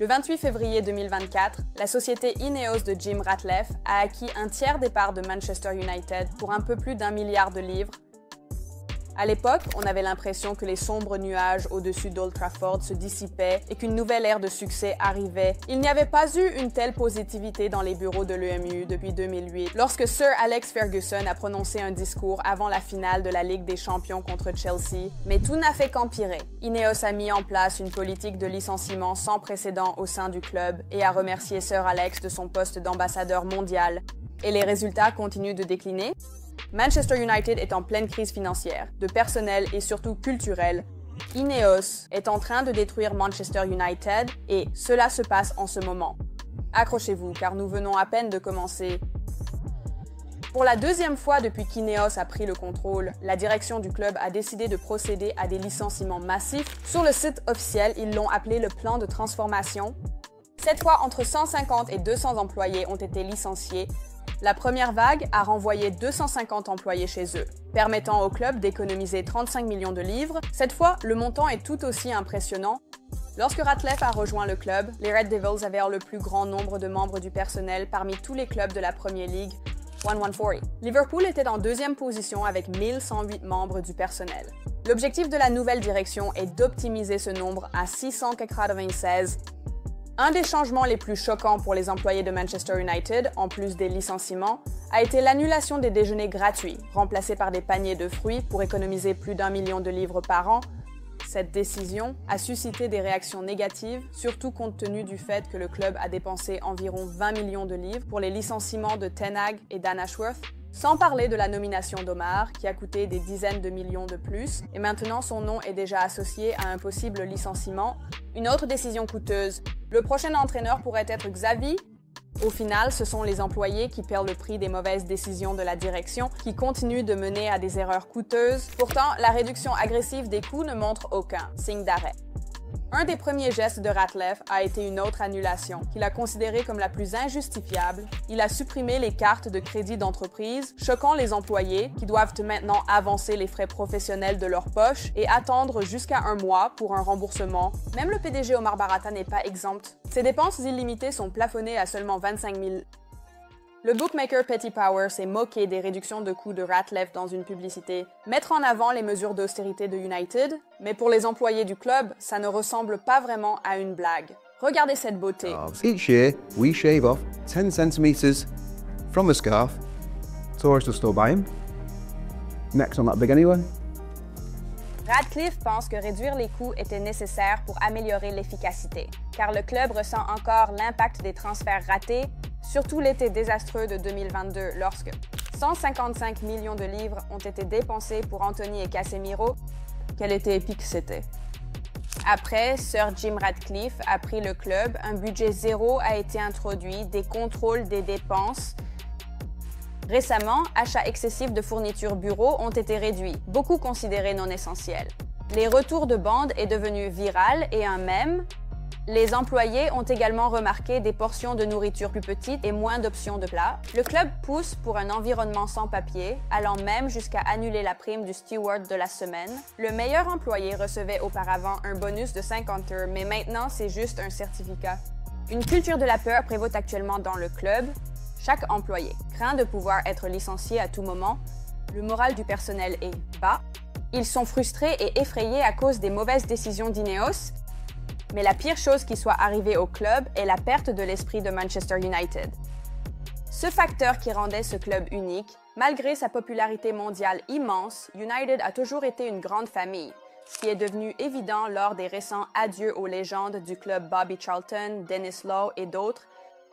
Le 28 février 2024, la société Ineos de Jim Ratcliffe a acquis un tiers des parts de Manchester United pour un peu plus d'1 milliard de livres. À l'époque, on avait l'impression que les sombres nuages au-dessus d'Old Trafford se dissipaient et qu'une nouvelle ère de succès arrivait. Il n'y avait pas eu une telle positivité dans les bureaux de l'EMU depuis 2008, lorsque Sir Alex Ferguson a prononcé un discours avant la finale de la Ligue des Champions contre Chelsea. Mais tout n'a fait qu'empirer. Ineos a mis en place une politique de licenciement sans précédent au sein du club et a remercié Sir Alex de son poste d'ambassadeur mondial. Et les résultats continuent de décliner. Manchester United est en pleine crise financière, de personnel et surtout culturelle. Ineos est en train de détruire Manchester United et cela se passe en ce moment. Accrochez-vous car nous venons à peine de commencer. Pour la deuxième fois depuis qu'Ineos a pris le contrôle, la direction du club a décidé de procéder à des licenciements massifs. Sur le site officiel, ils l'ont appelé le plan de transformation. Cette fois, entre 150 et 200 employés ont été licenciés. La première vague a renvoyé 250 employés chez eux, permettant au club d'économiser 35 millions de livres. Cette fois, le montant est tout aussi impressionnant. Lorsque Ratcliffe a rejoint le club, les Red Devils avaient le plus grand nombre de membres du personnel parmi tous les clubs de la Premier League, 1140. Liverpool était en deuxième position avec 1108 membres du personnel. L'objectif de la nouvelle direction est d'optimiser ce nombre à 696. Un des changements les plus choquants pour les employés de Manchester United, en plus des licenciements, a été l'annulation des déjeuners gratuits, remplacés par des paniers de fruits pour économiser plus d'1 million de livres par an. Cette décision a suscité des réactions négatives, surtout compte tenu du fait que le club a dépensé environ 20 millions de livres pour les licenciements de Ten Hag et Dan Ashworth, sans parler de la nomination d'Omar, qui a coûté des dizaines de millions de plus, et maintenant son nom est déjà associé à un possible licenciement. Une autre décision coûteuse. Le prochain entraîneur pourrait être Xavi. Au final, ce sont les employés qui paient le prix des mauvaises décisions de la direction, qui continuent de mener à des erreurs coûteuses. Pourtant, la réduction agressive des coûts ne montre aucun signe d'arrêt. Un des premiers gestes de Ratcliffe a été une autre annulation, qu'il a considérée comme la plus injustifiable. Il a supprimé les cartes de crédit d'entreprise, choquant les employés qui doivent maintenant avancer les frais professionnels de leur poche et attendre jusqu'à 1 mois pour un remboursement. Même le PDG Omar Barata n'est pas exempt. Ses dépenses illimitées sont plafonnées à seulement 25 000. Le bookmaker Petty Power s'est moqué des réductions de coûts de Ratcliffe dans une publicité, mettre en avant les mesures d'austérité de United, mais pour les employés du club, ça ne ressemble pas vraiment à une blague. Regardez cette beauté. Each year, we shave off 10 centimeters from a scarf. Tourists will still buy them. Neck's not that big anyway. Ratcliffe pense que réduire les coûts était nécessaire pour améliorer l'efficacité, car le club ressent encore l'impact des transferts ratés, surtout l'été désastreux de 2022, lorsque 155 millions de livres ont été dépensés pour Anthony et Casemiro. Quel été épique c'était! Après, Sir Jim Ratcliffe a pris le club, un budget zéro a été introduit, des contrôles des dépenses. Récemment, achats excessifs de fournitures bureau ont été réduits, beaucoup considérés non essentiels. Les retours de bande est devenu viral et un mème. Les employés ont également remarqué des portions de nourriture plus petites et moins d'options de plats. Le club pousse pour un environnement sans papier, allant même jusqu'à annuler la prime du steward de la semaine. Le meilleur employé recevait auparavant un bonus de 50 €, mais maintenant c'est juste un certificat. Une culture de la peur prévaut actuellement dans le club. Chaque employé craint de pouvoir être licencié à tout moment. Le moral du personnel est bas. Ils sont frustrés et effrayés à cause des mauvaises décisions d'Ineos. Mais la pire chose qui soit arrivée au club est la perte de l'esprit de Manchester United. Ce facteur qui rendait ce club unique, malgré sa popularité mondiale immense, United a toujours été une grande famille, ce qui est devenu évident lors des récents adieux aux légendes du club Bobby Charlton, Dennis Law et d'autres.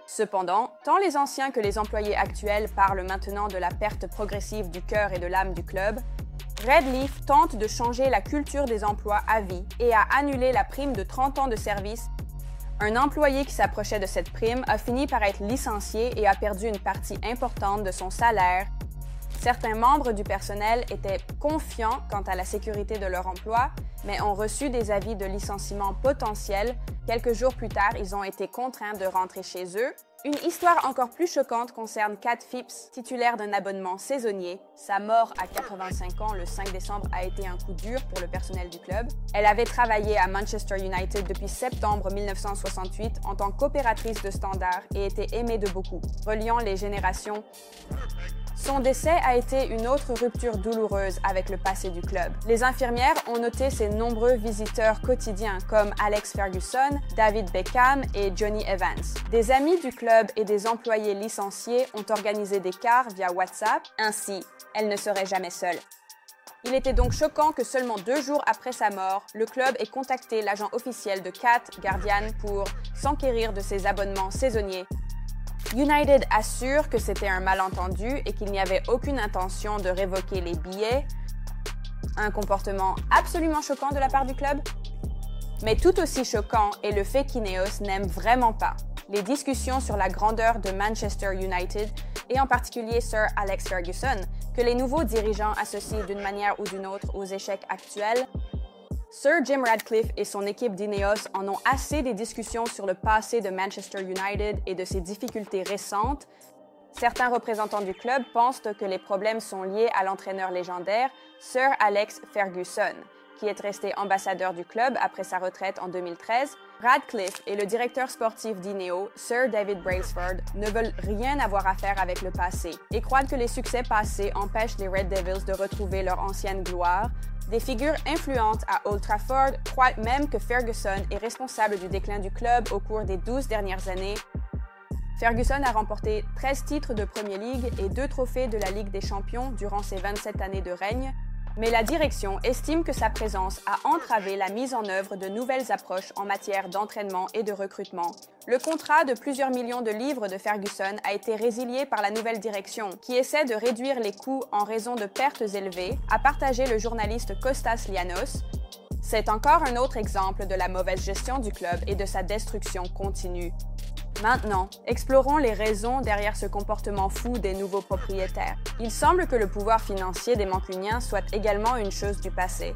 Cependant, tant les anciens que les employés actuels parlent maintenant de la perte progressive du cœur et de l'âme du club. Redleaf tente de changer la culture des emplois à vie et a annulé la prime de 30 ans de service. Un employé qui s'approchait de cette prime a fini par être licencié et a perdu une partie importante de son salaire. Certains membres du personnel étaient confiants quant à la sécurité de leur emploi, mais ont reçu des avis de licenciement potentiels. Quelques jours plus tard, ils ont été contraints de rentrer chez eux. Une histoire encore plus choquante concerne Cat Phipps, titulaire d'un abonnement saisonnier. Sa mort à 85 ans le 5 décembre a été un coup dur pour le personnel du club. Elle avait travaillé à Manchester United depuis septembre 1968 en tant qu'opératrice de standard et était aimée de beaucoup, reliant les générations. Son décès a été une autre rupture douloureuse avec le passé du club. Les infirmières ont noté ses nombreux visiteurs quotidiens comme Alex Ferguson, David Beckham et Johnny Evans. Des amis du club et des employés licenciés ont organisé des cars via WhatsApp. Ainsi, elle ne serait jamais seule. Il était donc choquant que seulement 2 jours après sa mort, le club ait contacté l'agent officiel de Cat, Guardian, pour s'enquérir de ses abonnements saisonniers. United assure que c'était un malentendu et qu'il n'y avait aucune intention de révoquer les billets. Un comportement absolument choquant de la part du club. Mais tout aussi choquant est le fait qu'Ineos n'aime vraiment pas les discussions sur la grandeur de Manchester United et en particulier Sir Alex Ferguson, que les nouveaux dirigeants associent d'une manière ou d'une autre aux échecs actuels. Sir Jim Ratcliffe et son équipe d'Ineos en ont assez des discussions sur le passé de Manchester United et de ses difficultés récentes. Certains représentants du club pensent que les problèmes sont liés à l'entraîneur légendaire Sir Alex Ferguson, qui est resté ambassadeur du club après sa retraite en 2013. Ratcliffe et le directeur sportif d'Ineos, Sir David Brailsford, ne veulent rien avoir à faire avec le passé et croient que les succès passés empêchent les Red Devils de retrouver leur ancienne gloire. Des figures influentes à Old Trafford croient même que Ferguson est responsable du déclin du club au cours des 12 dernières années. Ferguson a remporté 13 titres de Premier League et 2 trophées de la Ligue des Champions durant ses 27 années de règne, mais la direction estime que sa présence a entravé la mise en œuvre de nouvelles approches en matière d'entraînement et de recrutement. Le contrat de plusieurs millions de livres de Ferguson a été résilié par la nouvelle direction, qui essaie de réduire les coûts en raison de pertes élevées, a partagé le journaliste Kostas Lianos. C'est encore un autre exemple de la mauvaise gestion du club et de sa destruction continue. Maintenant, explorons les raisons derrière ce comportement fou des nouveaux propriétaires. Il semble que le pouvoir financier des Mancuniens soit également une chose du passé.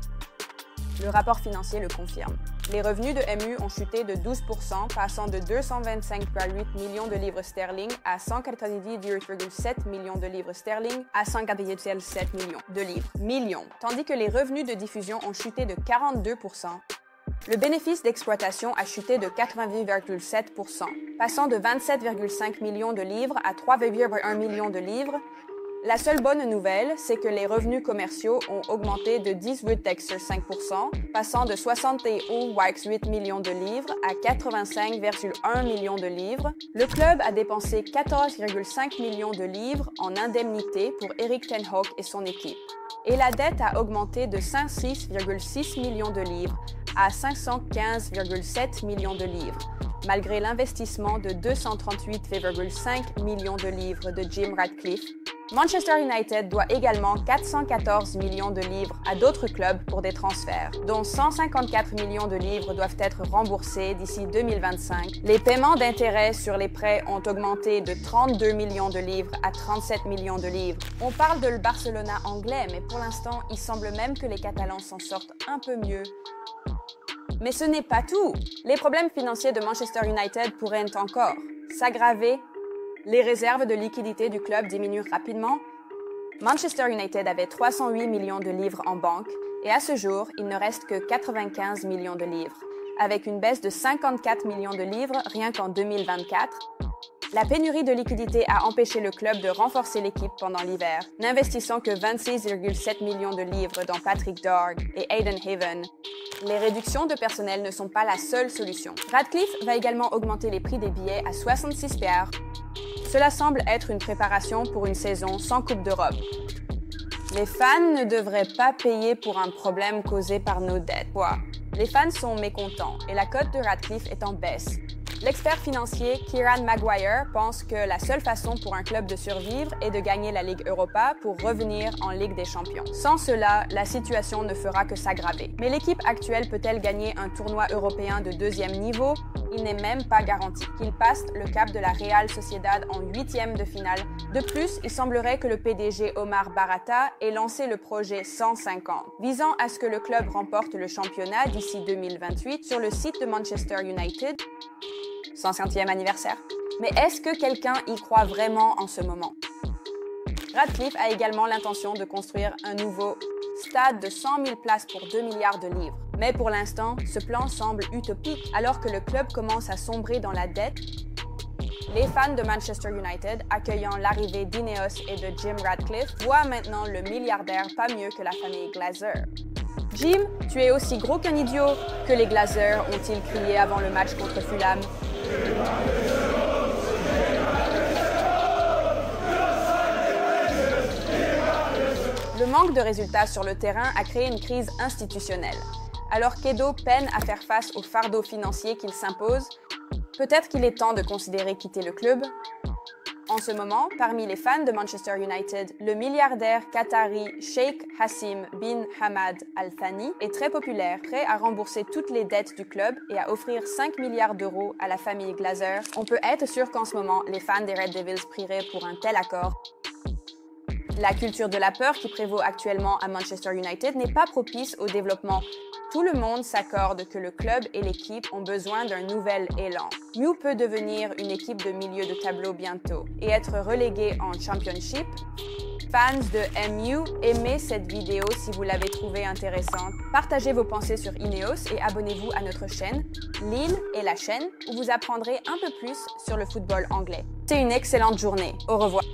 Le rapport financier le confirme. Les revenus de MU ont chuté de 12%, passant de 225,8 millions de livres sterling à 190,7 millions de livres sterling à 147 millions de livres. Tandis que les revenus de diffusion ont chuté de 42%. Le bénéfice d'exploitation a chuté de 88,7%, passant de 27,5 millions de livres à 3,1 millions de livres. La seule bonne nouvelle, c'est que les revenus commerciaux ont augmenté de 18,5%, passant de 61,8 millions de livres à 85,1 millions de livres. Le club a dépensé 14,5 millions de livres en indemnités pour Erik ten Hag et son équipe. Et la dette a augmenté de 106,6 millions de livres à 515,7 millions de livres, malgré l'investissement de 238,5 millions de livres de Jim Ratcliffe. Manchester United doit également 414 millions de livres à d'autres clubs pour des transferts, dont 154 millions de livres doivent être remboursés d'ici 2025. Les paiements d'intérêt sur les prêts ont augmenté de 32 millions de livres à 37 millions de livres. On parle de le Barcelona anglais, mais pour l'instant, il semble même que les Catalans s'en sortent un peu mieux. Mais ce n'est pas tout. Les problèmes financiers de Manchester United pourraient encore s'aggraver. Les réserves de liquidité du club diminuent rapidement. Manchester United avait 308 millions de livres en banque et à ce jour, il ne reste que 95 millions de livres, avec une baisse de 54 millions de livres rien qu'en 2024. La pénurie de liquidité a empêché le club de renforcer l'équipe pendant l'hiver, n'investissant que 26,7 millions de livres dans Patrick Dorg et Aiden Haven. Les réductions de personnel ne sont pas la seule solution. Ratcliffe va également augmenter les prix des billets à 66 PR. Cela semble être une préparation pour une saison sans Coupe d'Europe. Les fans ne devraient pas payer pour un problème causé par nos dettes. Quoi? Les fans sont mécontents et la cote de Ratcliffe est en baisse. L'expert financier Kieran Maguire pense que la seule façon pour un club de survivre est de gagner la Ligue Europa pour revenir en Ligue des Champions. Sans cela, la situation ne fera que s'aggraver. Mais l'équipe actuelle peut-elle gagner un tournoi européen de 2e niveau? Il n'est même pas garanti qu'il passe le cap de la Real Sociedad en 8e de finale. De plus, il semblerait que le PDG Omar Barata ait lancé le projet 150, visant à ce que le club remporte le championnat d'ici 2028 sur le site de Manchester United. 150e anniversaire. Mais est-ce que quelqu'un y croit vraiment en ce moment? Radcliffe a également l'intention de construire un nouveau stade de 100 000 places pour 2 milliards de livres. Mais pour l'instant, ce plan semble utopique alors que le club commence à sombrer dans la dette. Les fans de Manchester United, accueillant l'arrivée d'Ineos et de Jim Ratcliffe, voient maintenant le milliardaire pas mieux que la famille Glazer. Jim, tu es aussi gros qu'un idiot que les Glazers, ont-ils crié avant le match contre Fulham. Le manque de résultats sur le terrain a créé une crise institutionnelle. Alors qu'Edo peine à faire face au fardeau financier qu'il s'impose, peut-être qu'il est temps de considérer quitter le club. En ce moment, parmi les fans de Manchester United, le milliardaire qatari Sheikh Hassim bin Hamad Al Thani est très populaire, prêt à rembourser toutes les dettes du club et à offrir 5 milliards d'euros à la famille Glazer. On peut être sûr qu'en ce moment, les fans des Red Devils prieraient pour un tel accord. La culture de la peur qui prévaut actuellement à Manchester United n'est pas propice au développement. Tout le monde s'accorde que le club et l'équipe ont besoin d'un nouvel élan. Mew peut devenir une équipe de milieu de tableau bientôt et être relégué en Championship. Fans de MU, aimez cette vidéo si vous l'avez trouvée intéressante. Partagez vos pensées sur Ineos et abonnez-vous à notre chaîne Lille et la chaîne où vous apprendrez un peu plus sur le football anglais. C'est une excellente journée. Au revoir.